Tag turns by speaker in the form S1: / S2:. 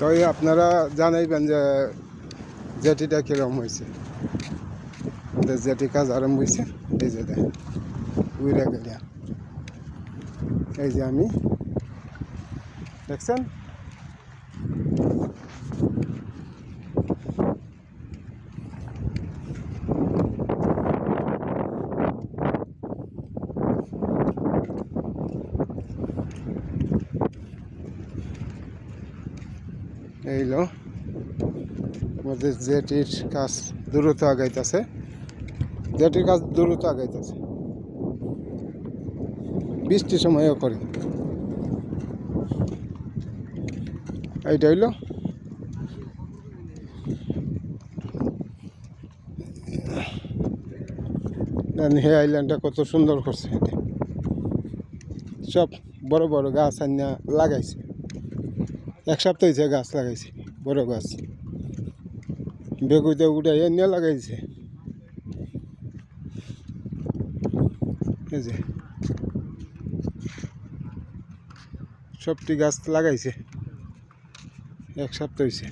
S1: তবে আপনারা জানাইবেন যে জেটিটা কীরকম হয়েছে। আমাদের জেটি কাজ আরম্ভ হয়েছে। এই যে দেখেন উইরা গেলিয়া, এই যে আমি দেখছেন এইলো আমাদের জেটির কাজ দ্রুত আগাইতেছে। জেটির কাজ দ্রুত আগাইতেছে, বৃষ্টির সময়ও করে। এইটা হইল হে আইল্যান্ডটা কত সুন্দর করছে। সব বড় বড় গাছ আনিয়া লাগাইছে। এক সপ্তাহ হয়েছে গাছ লাগাইছে, বড় গাছ বেগুতে উঠাই নিয়ে লাগাইছে। এই যে সবটি গাছ লাগাইছে, এক সপ্তাহ হয়েছে।